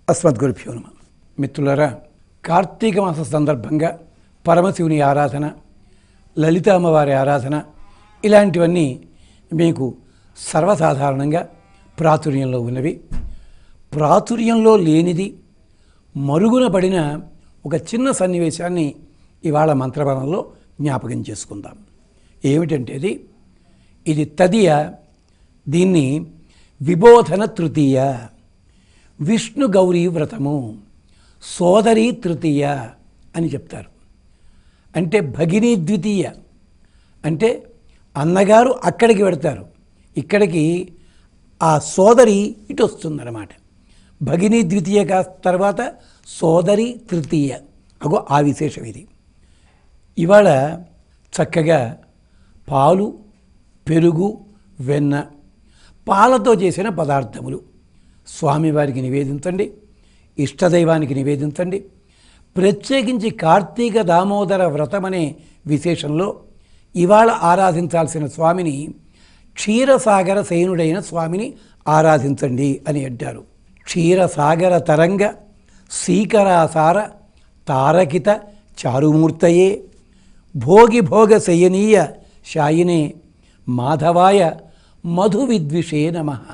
అస్మద్గురుభ్యో నమః. మిత్రులారా, కార్తీక మాస సందర్భంగా పరమశివుని ఆరాధన, లలిత అమ్మవారి ఆరాధన ఇలాంటివన్నీ మీకు సర్వసాధారణంగా ప్రాచుర్యంలో ఉన్నవి. ప్రాచుర్యంలో లేనిది మరుగున పడిన ఒక చిన్న సన్నివేశాన్ని ఇవాళ మంత్రబలంలో జ్ఞాపకం చేసుకుందాం. ఏమిటంటే ఇది తదియ, దీన్ని విబోధన తృతీయ, విష్ణు గౌరీ వ్రతము, సోదరి తృతీయ అని చెప్తారు. అంటే భగినీ ద్వితీయ అంటే అన్నగారు అక్కడికి వెడతారు, ఇక్కడికి ఆ సోదరి ఇటు వస్తుందన్నమాట. భగినీ ద్వితీయ తర్వాత సోదరి తృతీయ, అగో ఆ విశేషం ఇది. ఇవాళ చక్కగా పాలు, పెరుగు, వెన్న, పాలతో చేసిన పదార్థములు స్వామివారికి నివేదించండి, ఇష్టదైవానికి నివేదించండి. ప్రత్యేకించి కార్తీక దామోదర వ్రతమనే విశేషంలో ఇవాళ ఆరాధించాల్సిన స్వామిని క్షీరసాగర శయనుడైన స్వామిని ఆరాధించండి అని అంటారు. క్షీరసాగర తరంగ సీకరాసార తారకిత చారుమూర్తయే భోగి భోగ శయనీయ శాయినే మాధవాయ మధు విద్విషే నమః.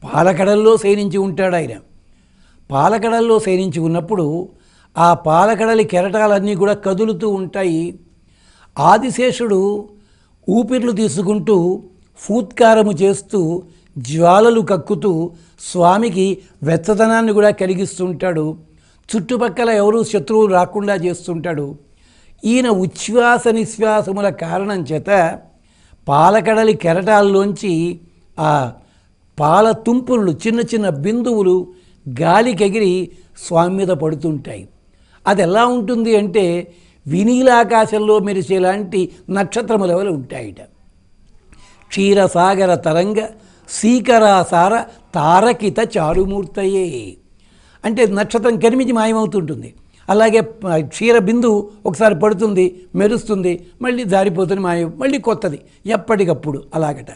పాలకడల్లో శయనించి ఉంటాడు ఆయన. పాలకడల్లో శయనించి ఉన్నప్పుడు ఆ పాలకడలి కెరటాలన్నీ కూడా కదులుతూ ఉంటాయి. ఆదిశేషుడు ఊపిర్లు తీసుకుంటూ ఫూత్కారము చేస్తూ జ్వాలలు కక్కుతూ స్వామికి వెచ్చదనాన్ని కూడా కలిగిస్తుంటాడు. చుట్టుపక్కల ఎవరూ శత్రువులు రాకుండా చేస్తుంటాడు. ఈయన ఉచ్ఛ్వాస నిశ్వాసముల కారణం చేత పాలకడలి కెరటాల్లోంచి ఆ పాల తుంపులు, చిన్న చిన్న బిందువులు గాలికెగిరి స్వామి మీద పడుతుంటాయి. అది ఎలా ఉంటుంది అంటే వినీలాకాశంలో మెరిసేలాంటి నక్షత్రముల వలె ఉంటాయిట. క్షీరసాగర తరంగ సీకరాసార తారకిత చారుమూర్తయే అంటే నక్షత్రం కరిమించి మాయమవుతుంటుంది. అలాగే క్షీర బిందువు ఒకసారి పడుతుంది, మెరుస్తుంది, మళ్ళీ జారిపోతుంది, మాయం, మళ్ళీ కొత్తది, ఎప్పటికప్పుడు అలాగట.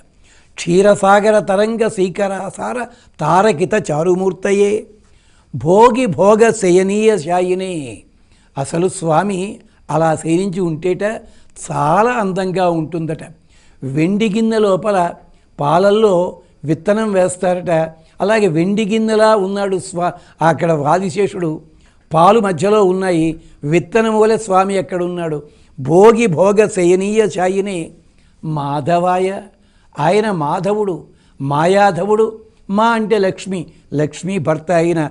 క్షీరసాగర తరంగ సీకరాసార తారకిత చారుమూర్తయే భోగి భోగ శయనీయ శాయినే. అసలు స్వామి అలా శయనించి ఉంటేట చాలా అందంగా ఉంటుందట. వెండి గిన్నె లోపల పాలల్లో విత్తనం వేస్తారట. అలాగే వెండి గిన్నెలా ఉన్నాడు అక్కడ ఆదిశేషుడు, పాలు మధ్యలో ఉన్నాయి, విత్తనం వలె స్వామి ఎక్కడ ఉన్నాడు. భోగి భోగ శయనీయ శాయినే మాధవాయ, ఆయన మాధవుడు, మాయాధవుడు. మా అంటే లక్ష్మి, లక్ష్మీ భర్త అయిన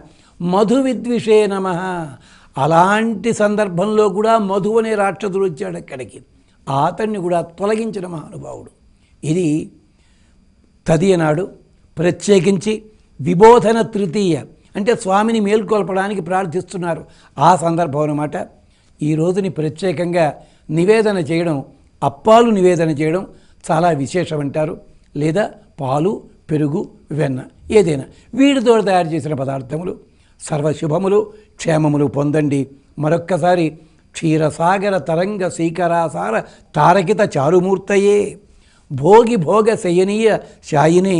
మధు విద్విషే నమః. అలాంటి సందర్భంలో కూడా మధు అనే రాక్షసుడు వచ్చాడు అక్కడికి, అతన్ని కూడా తొలగించిన మహానుభావుడు. ఇది తదియ నాడు ప్రత్యేకించి విబోధన తృతీయ అంటే స్వామిని మేల్కొల్పడానికి ప్రార్థిస్తున్నారు. ఆ సందర్భం అన్నమాట. ఈ రోజుని ప్రత్యేకంగా నివేదన చేయడం, అప్పాలు నివేదన చేయడం చాలా విశేషం అంటారు. లేదా పాలు, పెరుగు, వెన్న ఏదైనా వీటితో తయారు చేసిన పదార్థములు సర్వశుభములు క్షేమములు పొందండి. మరొక్కసారి క్షీరసాగర తరంగ సీకరాసార తారకిత చారుమూర్తయే భోగి భోగ శయనీయ శాయినే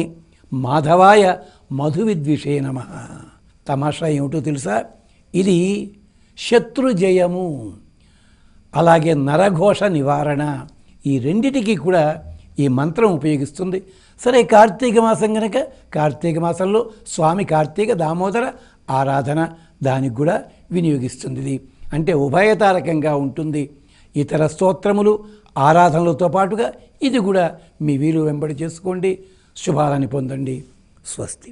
మాధవాయ మధు విద్విషే నమః. తమాషా ఏమిటో తెలుసా? ఇది శత్రుజయము, అలాగే నరఘోష నివారణ, ఈ రెండిటికి కూడా ఈ మంత్రం ఉపయోగిస్తుంది. సరే, కార్తీక మాసం కనుక కార్తీక మాసంలో స్వామి కార్తీక దామోదర ఆరాధన దానికి కూడా వినియోగిస్తుంది. ఇది అంటే ఉభయతారకంగా ఉంటుంది. ఇతర స్తోత్రములు ఆరాధనలతో పాటుగా ఇది కూడా మీ వీలు వెంబడి చేసుకోండి. శుభాలని పొందండి. స్వస్తి.